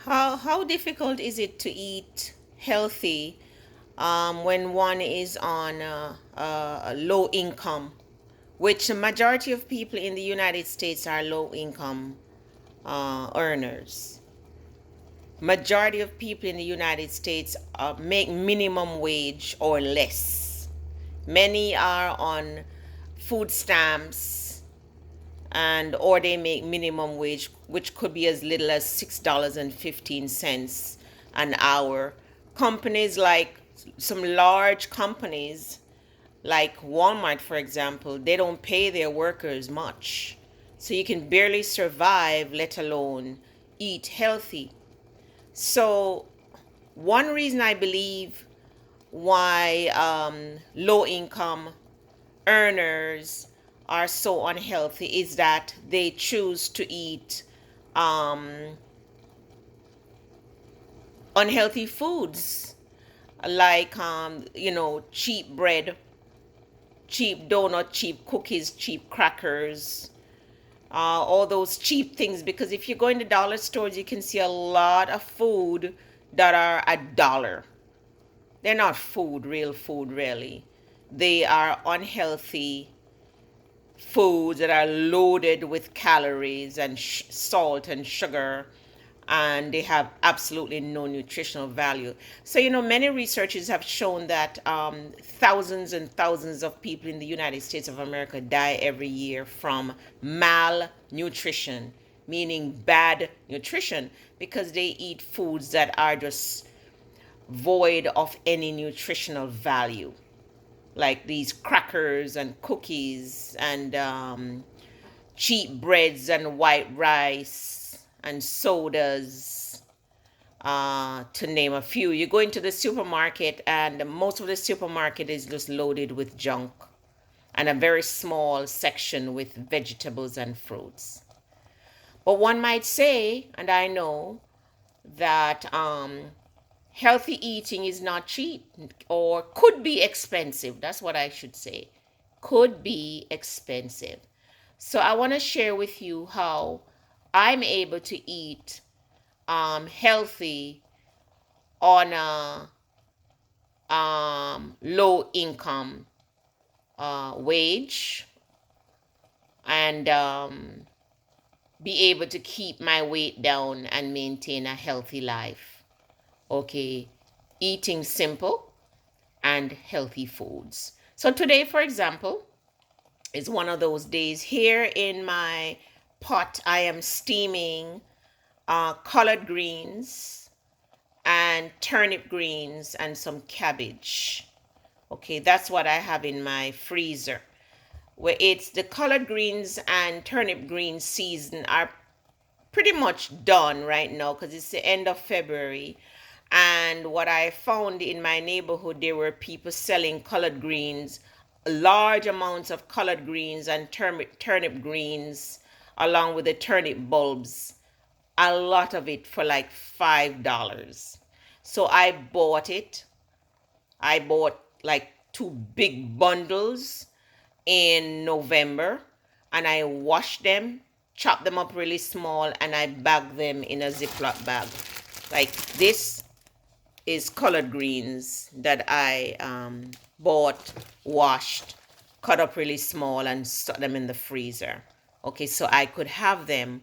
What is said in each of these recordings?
How difficult is it to eat healthy when one is on a low income, which the majority of people in the United States are low income earners. Majority of people in the United States make minimum wage or less. Many are on food stamps and or they make minimum wage, which could be as little as $6.15 an hour. Companies like some large companies like Walmart, for example, they don't pay their workers much. So you can barely survive, let alone eat healthy. So, one reason I believe why low income earners are so unhealthy is that they choose to eat um, unhealthy foods like cheap bread, cheap donut, cheap cookies, cheap crackers, all those cheap things. Because if you go in the dollar stores, you can see a lot of food that are $1. They're not food, real food, really. They are unhealthy foods that are loaded with calories and salt and sugar, and they have absolutely no nutritional value. So, many researchers have shown that thousands and thousands of people in the United States of America die every year from malnutrition, meaning bad nutrition, because they eat foods that are just void of any nutritional value, like these crackers and cookies and cheap breads and white rice and sodas, to name a few. You go into the supermarket, and most of the supermarket is just loaded with junk, and a very small section with vegetables and fruits. But one might say, and I know, that healthy eating is not cheap or could be expensive. That's what I should say. Could be expensive. So I want to share with you how I'm able to eat healthy on a low income wage and be able to keep my weight down and maintain a healthy life. Okay, eating simple and healthy foods. So today, for example, is one of those days. Here in my pot, I am steaming collard greens and turnip greens and some cabbage. Okay, that's what I have in my freezer. Where it's the collard greens and turnip greens season are pretty much done right now because it's the end of February. And what I found in my neighborhood, there were people selling collard greens, large amounts of collard greens and turnip greens, along with the turnip bulbs, a lot of it for like $5. So I bought it. I bought like two big bundles in November, and I washed them, chopped them up really small, and I bagged them in a Ziploc bag. Like this is collard greens that I bought, washed, cut up really small, and stuck them in the freezer. Okay, so I could have them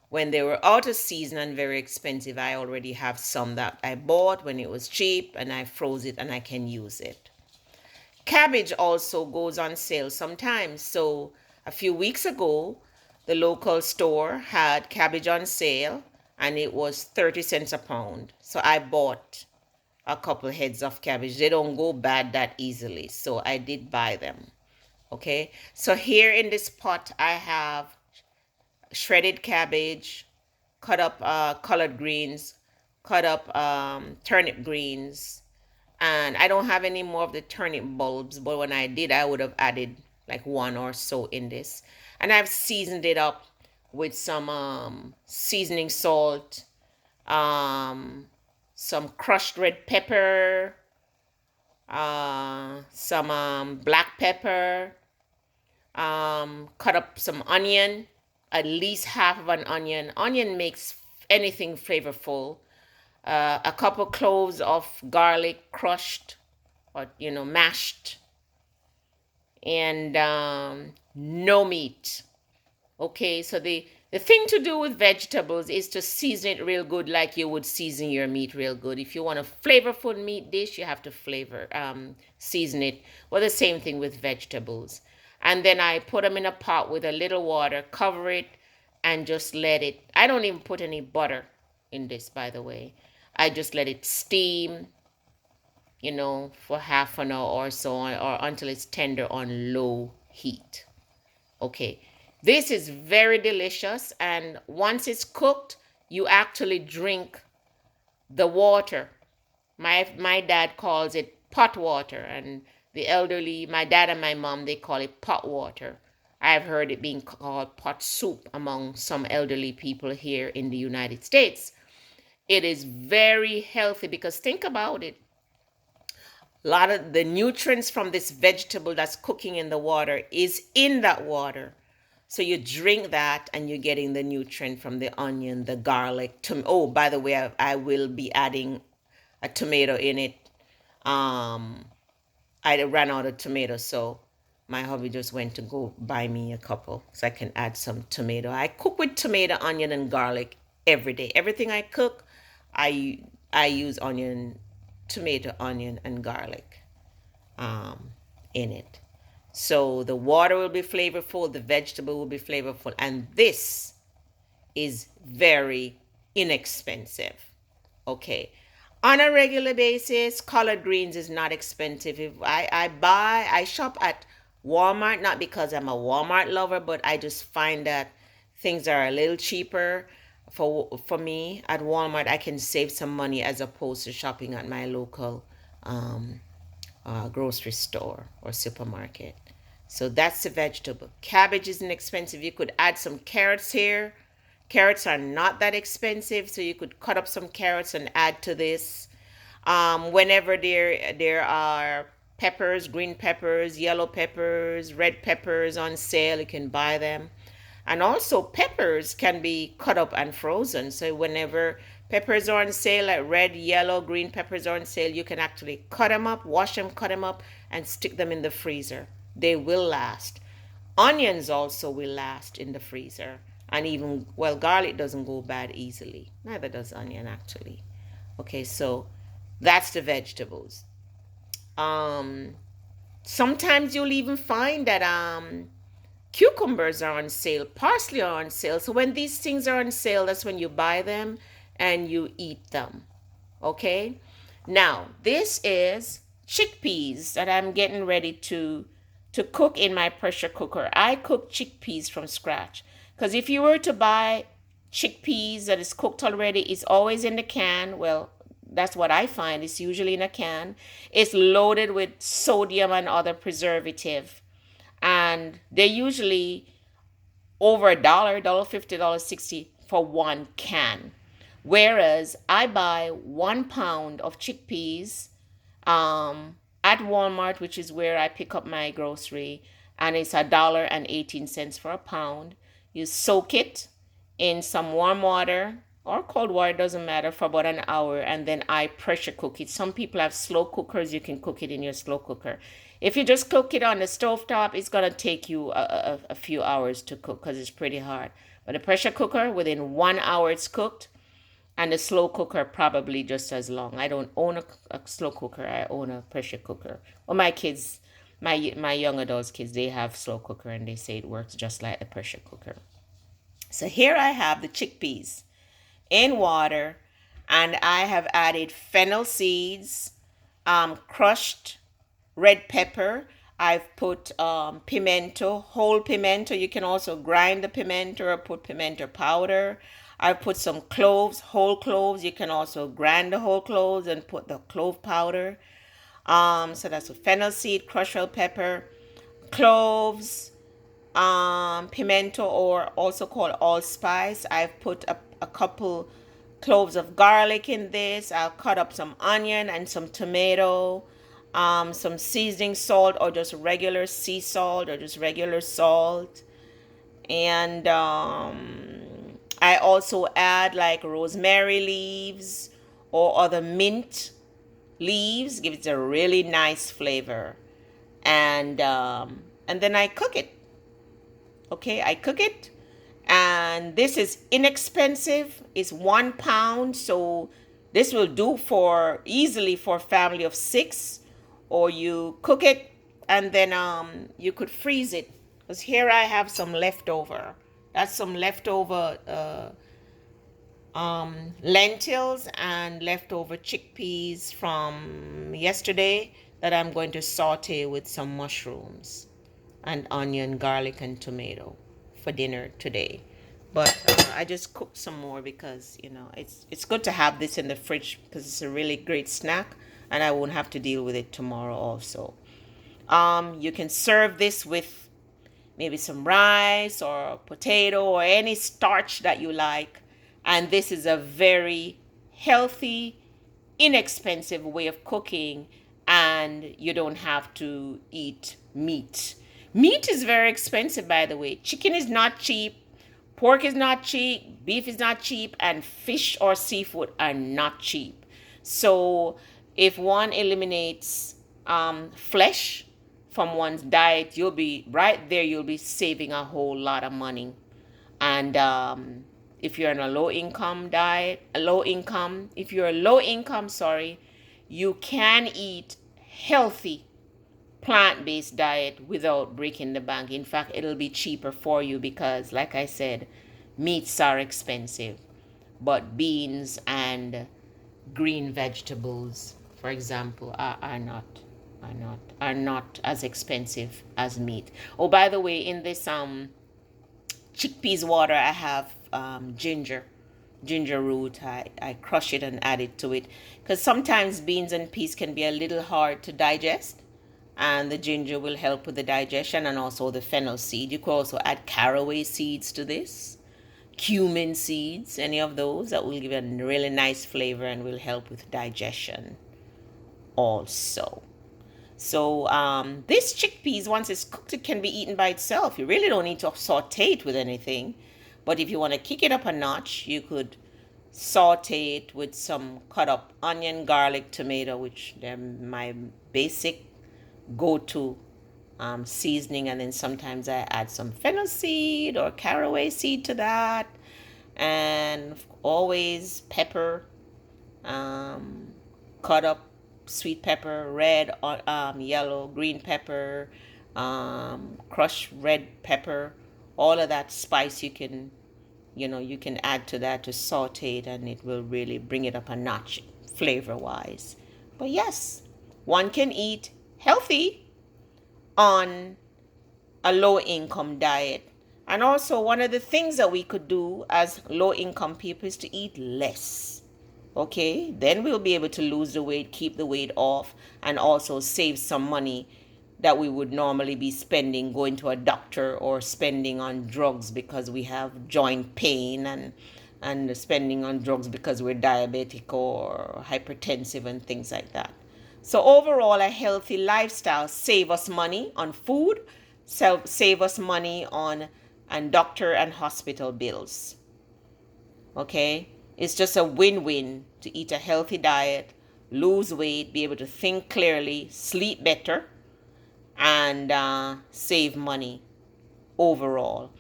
when they were out of season and very expensive. I already have some that I bought when it was cheap, and I froze it and I can use it. Cabbage also goes on sale sometimes. So a few weeks ago, the local store had cabbage on sale and it was 30 cents a pound. So I bought a couple heads of cabbage. They don't go bad that easily. So I did buy them. Okay. So here in this pot, I have shredded cabbage, cut up collard greens, cut up turnip greens, and I don't have any more of the turnip bulbs, but when I did, I would have added like one or so in this. And I've seasoned it up with some seasoning salt, um, some crushed red pepper, some black pepper, cut up some onion, at least half of an onion. Onion makes anything flavorful. a couple cloves of garlic crushed or mashed, and no meat. Okay, so the thing to do with vegetables is to season it real good, like you would season your meat real good. If you want a flavorful meat dish, you have to season it. Well, the same thing with vegetables. And then I put them in a pot with a little water, cover it, and just let it. I don't even put any butter in this, by the way. I just let it steam, for half an hour or so, or until it's tender on low heat. Okay, this is very delicious, and once it's cooked, you actually drink the water. My dad calls it pot water, and the elderly, my dad and my mom, they call it pot water. I've heard it being called pot soup among some elderly people here in the United States. It is very healthy because think about it. A lot of the nutrients from this vegetable that's cooking in the water is in that water. So you drink that and you're getting the nutrient from the onion, the garlic. Oh, by the way, I will be adding a tomato in it. I ran out of tomatoes, so my hubby just went to go buy me a couple so I can add some tomato. I cook with tomato, onion, and garlic every day. Everything I cook, I use tomato, onion, and garlic in it. So the water will be flavorful, the vegetable will be flavorful, and this is very inexpensive. Okay. On a regular basis, collard greens is not expensive. If I shop at Walmart, not because I'm a Walmart lover, but I just find that things are a little cheaper for me at Walmart. I can save some money as opposed to shopping at my local grocery store or supermarket. So that's the vegetable. Cabbage isn't expensive. You could add some carrots here. Carrots are not that expensive, so you could cut up some carrots and add to this. Whenever there are peppers, green peppers, yellow peppers, red peppers on sale, you can buy them. And also peppers can be cut up and frozen. So whenever peppers are on sale, like red, yellow, green peppers are on sale, you can actually cut them up, wash them, cut them up, and stick them in the freezer. They will last. Onions also will last in the freezer. And even, well, garlic doesn't go bad easily. Neither does onion, actually. Okay, so that's the vegetables. Sometimes you'll even find that cucumbers are on sale, parsley are on sale. So when these things are on sale, that's when you buy them and you eat them. Okay? Now, this is chickpeas that I'm getting ready to cook in my pressure cooker. I cook chickpeas from scratch. Because if you were to buy chickpeas that is cooked already, it's always in the can. Well, that's what I find. It's usually in a can. It's loaded with sodium and other preservative. And they're usually over $1, $1.50, $1.60 for one can. Whereas I buy 1 pound of chickpeas at Walmart, which is where I pick up my grocery, and it's $1.18 for a pound. You soak it in some warm water or cold water, doesn't matter, for about an hour, and then I pressure cook it. Some people have slow cookers. You can cook it in your slow cooker. If you just cook it on the stove top, it's going to take you a few hours to cook because it's pretty hard. But a pressure cooker, within 1 hour it's cooked, and the slow cooker probably just as long. I don't own a slow cooker. I own a pressure cooker. Well, my kids, my young adults kids, they have slow cooker and they say it works just like the pressure cooker. So here I have the chickpeas in water, and I have added fennel seeds, crushed red pepper. I've put pimento, whole pimento. You can also grind the pimento or put pimento powder. I've put some cloves, whole cloves. You can also grind the whole cloves and put the clove powder. So that's a fennel seed, crushed red pepper, cloves, pimento, or also called allspice. I've put a couple cloves of garlic in this. I'll cut up some onion and some tomato, some seasoning salt or just regular sea salt or just regular salt. And I also add like rosemary leaves or other mint leaves. Gives it a really nice flavor. And then I cook it. Okay, I cook it, and this is inexpensive. It's 1 pound, so this will do for easily for a family of 6. Or you cook it, and then you could freeze it. Because here I have some leftover. That's some leftover lentils and leftover chickpeas from yesterday that I'm going to saute with some mushrooms and onion, garlic, and tomato for dinner today. But I just cooked some more because it's good to have this in the fridge because it's a really great snack, and I won't have to deal with it tomorrow also. You can serve this with maybe some rice or potato or any starch that you like. And this is a very healthy, inexpensive way of cooking, and you don't have to eat meat. Meat is very expensive, by the way. Chicken is not cheap, pork is not cheap, beef is not cheap, and fish or seafood are not cheap. So if one eliminates flesh from one's diet, you'll be right there, you'll be saving a whole lot of money. And if you're in a low income diet, if you're a low income, sorry, you can eat healthy plant-based diet without breaking the bank. In fact, it'll be cheaper for you because, like I said, meats are expensive, but beans and green vegetables, for example, are not as expensive as meat. Oh, by the way, in this chickpeas water, I have ginger root. I crush it and add it to it because sometimes beans and peas can be a little hard to digest, and the ginger will help with the digestion, and also the fennel seed. You could also add caraway seeds to this, cumin seeds, any of those that will give a really nice flavor and will help with digestion also. So this chickpeas, once it's cooked, it can be eaten by itself. You really don't need to saute it with anything. But if you want to kick it up a notch, you could saute it with some cut up onion, garlic, tomato, which they're my basic go-to seasoning. And then sometimes I add some fennel seed or caraway seed to that. And always pepper, cut up sweet pepper, red, yellow, green pepper, crushed red pepper, all of that spice you can add to that to saute it, and it will really bring it up a notch flavor wise. But yes, one can eat healthy on a low income diet. And also, one of the things that we could do as low income people is to eat less. Okay, then we'll be able to lose the weight, keep the weight off, and also save some money that we would normally be spending going to a doctor or spending on drugs because we have joint pain, and spending on drugs because we're diabetic or hypertensive and things like that. So overall, a healthy lifestyle save us money on food, save us money on doctor and hospital bills. Okay, it's just a win-win to eat a healthy diet, lose weight, be able to think clearly, sleep better, and save money overall.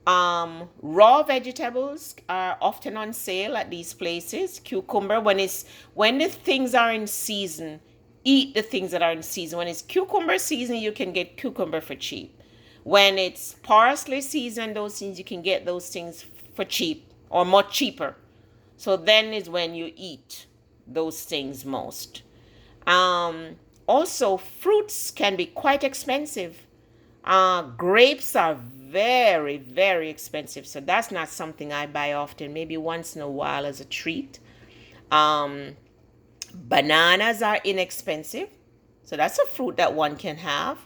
Raw vegetables are often on sale at these places. Cucumber, when the things are in season, eat the things that are in season. When it's cucumber season, you can get cucumber for cheap. When it's parsley season, those things, you can get those things for cheap or much cheaper. So then is when you eat those things most. Also, fruits can be quite expensive. Grapes are very, very expensive. So that's not something I buy often, maybe once in a while as a treat. Bananas are inexpensive. So that's a fruit that one can have.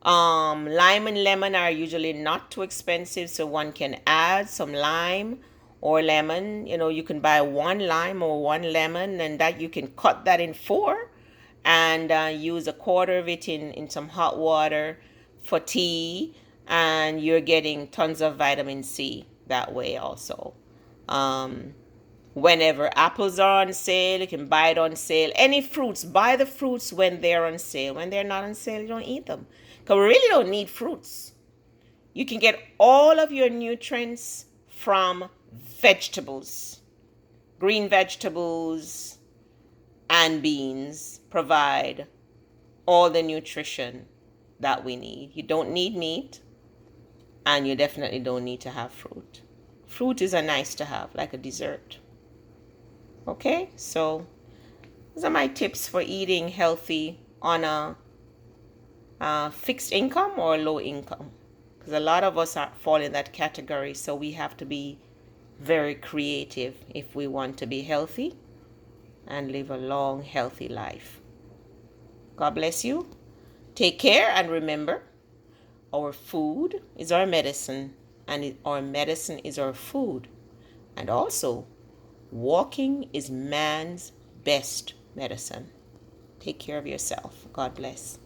Lime and lemon are usually not too expensive. So one can add some lime or lemon. You can buy one lime or one lemon, and that you can cut that in 4 and use a quarter of it in some hot water for tea, and you're getting tons of vitamin C that way also. whenever apples are on sale, you can buy it on sale. Any fruits, buy the fruits when they're on sale. When they're not on sale, you don't eat them. Because we really don't need fruits. You can get all of your nutrients from vegetables. Green vegetables and beans provide all the nutrition that we need. You don't need meat, and you definitely don't need to have fruit. Fruit is a nice to have, like a dessert. Okay, so those are my tips for eating healthy on a fixed income or low income. Because a lot of us fall in that category, so we have to be very creative if we want to be healthy and live a long, healthy life. God bless you. Take care, and remember, our food is our medicine, and our medicine is our food. And also, walking is man's best medicine. Take care of yourself. God bless.